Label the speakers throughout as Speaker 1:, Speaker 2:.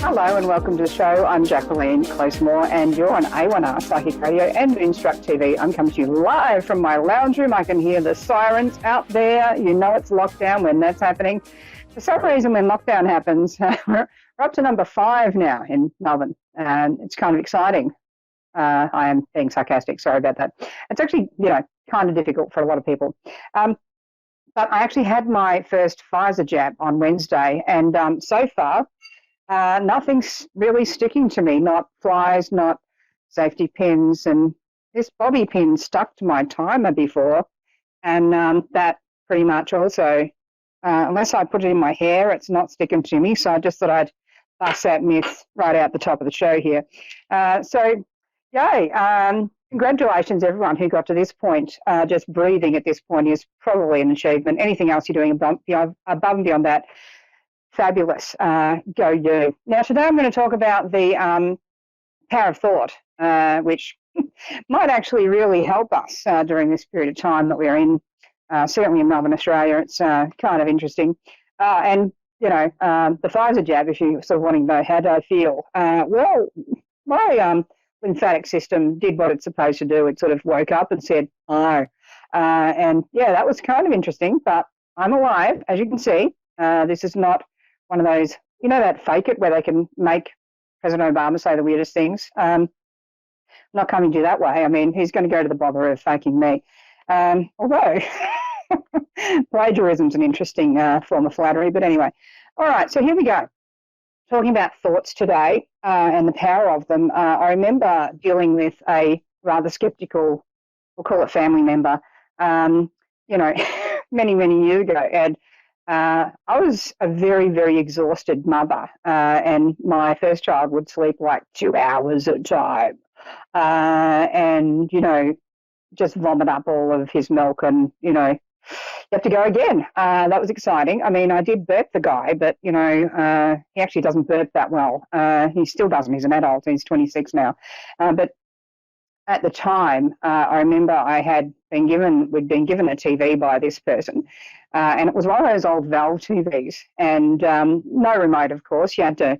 Speaker 1: Hello and welcome to the show. I'm Jacquelene Closemore and you're on A1R Psychic Radio and Moonstruck TV. I'm coming to you live from my lounge room. I can hear the sirens out there. You know it's lockdown when that's happening. For some reason when lockdown happens, we're up to number 5 now in Melbourne and it's kind of exciting. I am being sarcastic, sorry about that. It's actually, kind of difficult for a lot of people. But I actually had my first Pfizer jab on Wednesday and so far, nothing's really sticking to me, not flies, not safety pins, and this bobby pin stuck to my timer before, and that pretty much also, unless I put it in my hair, it's not sticking to me, so I just thought I'd bust that myth right out the top of the show here. So, yay, congratulations everyone who got to this point. Just breathing at this point is probably an achievement. Anything else you're doing above and beyond that, fabulous. Go you. Now, today I'm going to talk about the power of thought, which might actually really help us during this period of time that we're in, certainly in Melbourne, Australia. It's kind of interesting. And, the Pfizer jab, if you're sort of wanting to know how do I feel, well, my lymphatic system did what it's supposed to do. It sort of woke up and said, oh. And, yeah, that was kind of interesting, but I'm alive, as you can see. This is not one of those, that fake it where they can make President Obama say the weirdest things. Not coming to you that way. I mean, who's going to go to the bother of faking me? Although plagiarism's an interesting form of flattery. But anyway, all right, so here we go. Talking about thoughts today and the power of them. I remember dealing with a rather sceptical, we'll call it family member, many, many years ago. And I was a very, very exhausted mother, and my first child would sleep like 2 hours at a time, and, just vomit up all of his milk and, you have to go again. That was exciting. I mean, I did burp the guy, but, he actually doesn't burp that well. He still doesn't. He's an adult. He's 26 now. But at the time, I remember we'd been given a TV by this person, and it was one of those old valve TVs, and no remote, of course. You had to,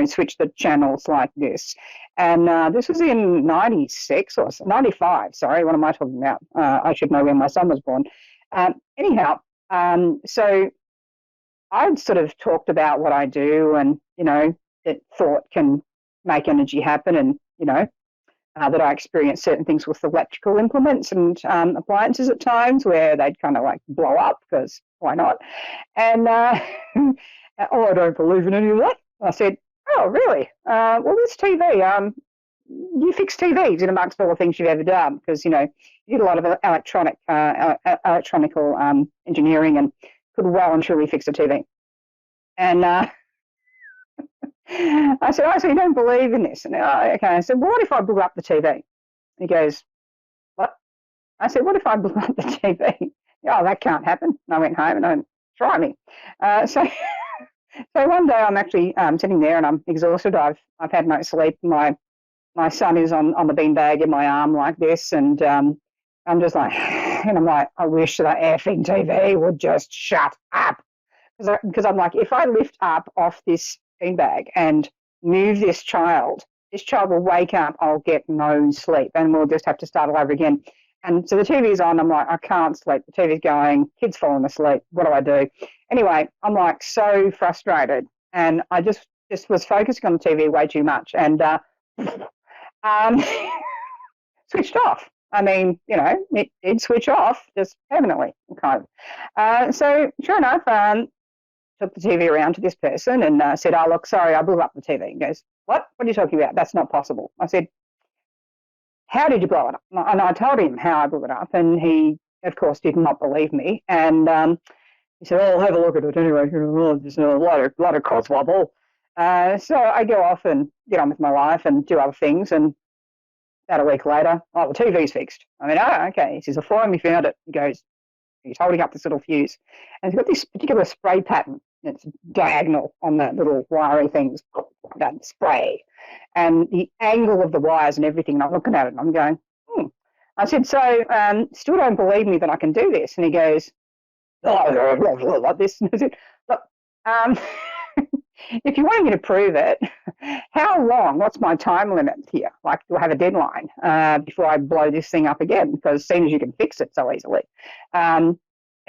Speaker 1: switch the channels like this. And this was in 96 or 95, sorry, what am I talking about? I should know when my son was born. Anyhow, so I'd sort of talked about what I do and, that thought can make energy happen and, that I experienced certain things with electrical implements and appliances at times where they'd kind of like blow up because why not? And, oh, I don't believe in any of that. I said, oh, really? Well, this TV, you fix TVs in amongst all the things you've ever done because, you did a lot of electronical engineering and could well and truly fix a TV. And I said, so you don't believe in this? And okay. I said, well, what if I blew up the TV? He goes, what? I said, what if I blew up the TV? Oh, that can't happen. And I went home and I went, try me. So one day I'm actually sitting there and I'm exhausted. I've had no sleep. My son is on the beanbag in my arm like this, and I'm just like, and I'm like, I wish that effing TV would just shut up. Because I'm like, if I lift up off this beanbag and move this child will wake up, I'll get no sleep, and we'll just have to start all over again. And so the TV's on, I'm like, I can't sleep. The TV's going, kids falling asleep. What do I do? Anyway, I'm like so frustrated, and I just was focusing on the TV way too much, and switched off. I mean, it did switch off just permanently, kind of. So sure enough, took the TV around to this person and said, oh, look, sorry, I blew up the TV. He goes, what? What are you talking about? That's not possible. I said, how did you blow it up? And I told him how I blew it up, and he, of course, did not believe me. And he said, oh, I'll have a look at it anyway. There's a lot of codswobble. So I go off and get on with my life and do other things, and about a week later, oh, the TV's fixed. I mean, oh, okay. He says, I finally found it. He goes, he's holding up this little fuse, and he's got this particular spray pattern. It's diagonal on the little wiry things, that spray. And the angle of the wires and everything, and I'm looking at it and I'm going, I said, so still don't believe me that I can do this? And he goes, oh, like this. And I said, look, if you wanted me to prove it, how long? What's my time limit here? Like, do I have a deadline before I blow this thing up again? Because as soon as you can fix it so easily. And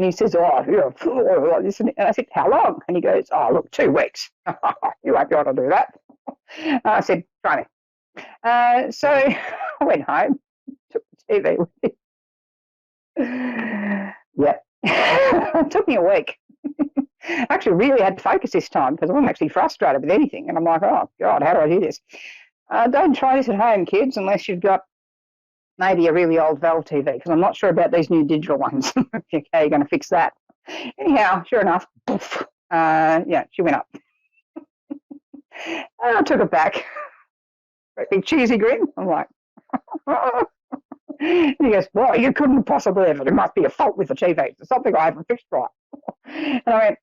Speaker 1: he says, oh, like this. And I said, how long? And he goes, oh, look, 2 weeks. You won't be able to do that. I said, try me. So I went home, took the TV with me. Yeah. It took me a week. I actually really had to focus this time because I wasn't actually frustrated with anything. And I'm like, oh, God, how do I do this? Don't try this at home, kids, unless you've got maybe a really old valve TV, because I'm not sure about these new digital ones. Okay, you're going to fix that. Anyhow, sure enough, poof, yeah, she went up. I took it back. Great big cheesy grin. I'm like, and he goes, well, you couldn't possibly have it. There must be a fault with the TV. There's something I haven't fixed right. And I went,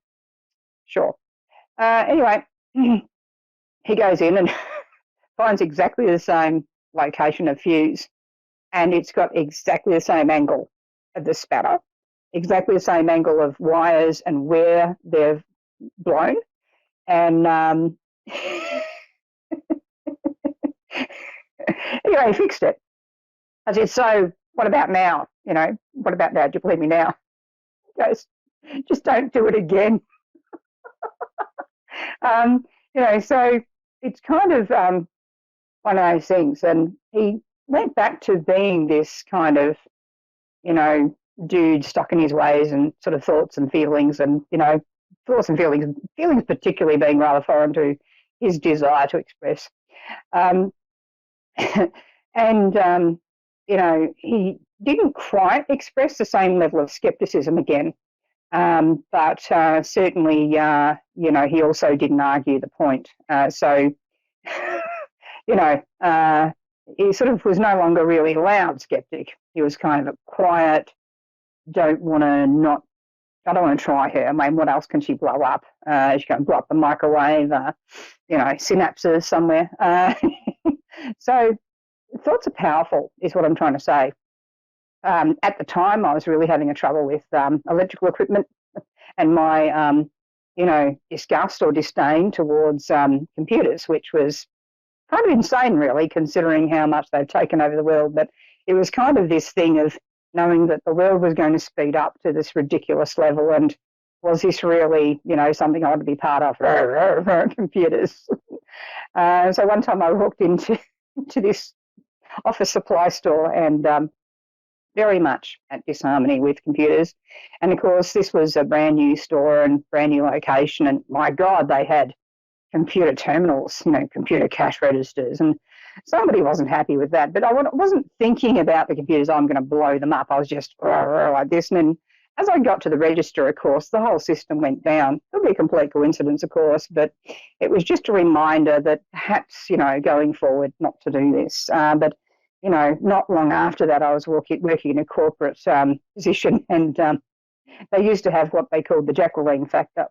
Speaker 1: sure. Anyway, he goes in and finds exactly the same location of fuse, and it's got exactly the same angle of the spatter, exactly the same angle of wires and where they've blown. And anyway, he fixed it. I said, so what about now? What about now? Do you believe me now? He goes, just don't do it again. So it's kind of one of those things. And he went back to being this kind of, dude stuck in his ways and sort of thoughts and feelings and, thoughts and feelings particularly being rather foreign to his desire to express. He didn't quite express the same level of skepticism again. But certainly, he also didn't argue the point. He sort of was no longer really a loud skeptic. He was kind of a quiet, I don't want to try her. I mean, what else can she blow up? She can blow up the microwave, synapses somewhere. So thoughts are powerful is what I'm trying to say. At the time, I was really having a trouble with electrical equipment and my, disgust or disdain towards computers, which was kind of insane, really, considering how much they've taken over the world. But it was kind of this thing of knowing that the world was going to speed up to this ridiculous level, and was this really, something I want to be part of? Computers. So one time I walked into this office supply store and very much at disharmony with computers. And of course, this was a brand new store and brand new location. And my God, they had computer terminals, computer cash registers. And somebody wasn't happy with that. But I wasn't thinking about the computers, I'm going to blow them up. I was just like this. And then as I got to the register, of course, the whole system went down. It'll be a complete coincidence, of course, but it was just a reminder that perhaps, going forward, not to do this. But not long after that, I was working in a corporate position, and they used to have what they called the Jacquelene factor.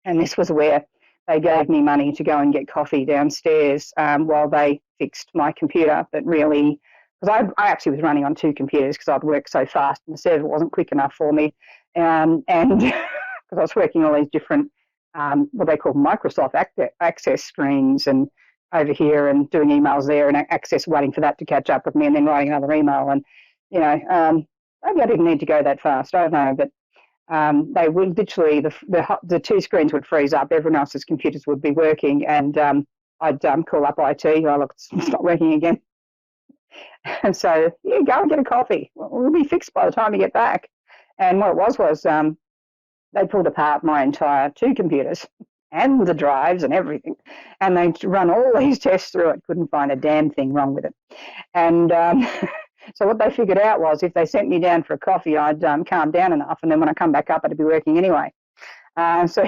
Speaker 1: And this was where they gave me money to go and get coffee downstairs while they fixed my computer. But really, because I actually was running on 2 computers because I'd worked so fast and the server wasn't quick enough for me. And because I was working all these different, what they call Microsoft access screens, and over here and doing emails there and access waiting for that to catch up with me and then writing another email. And, maybe I didn't need to go that fast. I don't know. But they would literally, the 2 screens would freeze up. Everyone else's computers would be working. And I'd call up IT. Oh, look, it's not working again. And so, yeah, go and get a coffee. We'll be fixed by the time you get back. And what it was they pulled apart my entire 2 computers and the drives and everything. And they run all these tests through it, couldn't find a damn thing wrong with it. And so what they figured out was if they sent me down for a coffee, I'd calm down enough, and then when I come back up, it'd be working anyway. So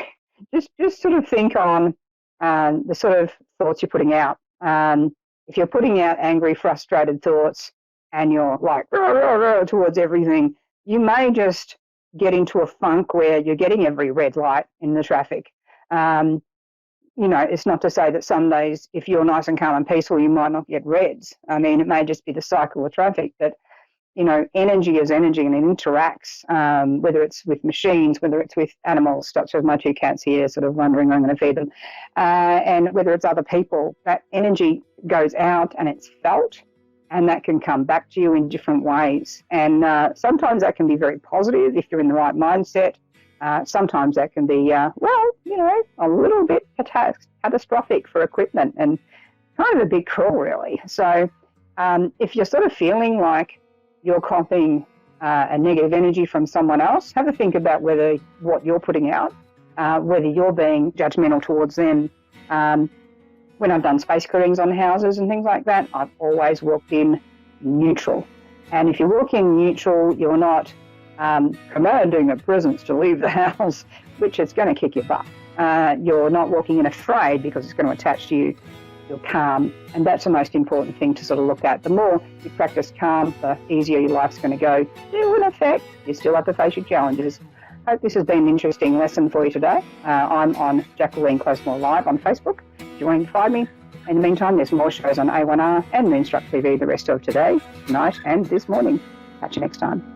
Speaker 1: just sort of think on the sort of thoughts you're putting out. If you're putting out angry, frustrated thoughts and you're like rah, rah, rah, towards everything, you may just get into a funk where you're getting every red light in the traffic. It's not to say that some days, if you're nice and calm and peaceful, you might not get reds. I mean, it may just be the cycle of traffic. But energy is energy and it interacts, whether it's with machines, whether it's with animals, such as my two cats here sort of wondering I'm going to feed them, and whether it's other people, that energy goes out and it's felt, and that can come back to you in different ways. And sometimes that can be very positive if you're in the right mindset. Sometimes that can be, a little bit catastrophic for equipment and kind of a bit cruel, really. So if you're sort of feeling like you're copying a negative energy from someone else, have a think about whether what you're putting out, whether you're being judgmental towards them. When I've done space clearings on houses and things like that, I've always walked in neutral. And if you walk in neutral, you're not commanding a presence to leave the house, which is going to kick your butt. You're not walking in afraid because it's going to attach to you. You're calm, and that's the most important thing to sort of look at. The more you practice calm, the easier your life's going to go. Still in effect, you still have to face your challenges. Hope this has been an interesting lesson for you today. I'm on Jacquelene Closemore Live on Facebook, if you want to find me. In the meantime, there's more shows on A1R and Moonstruck TV the rest of today, tonight, and this morning. Catch you next time.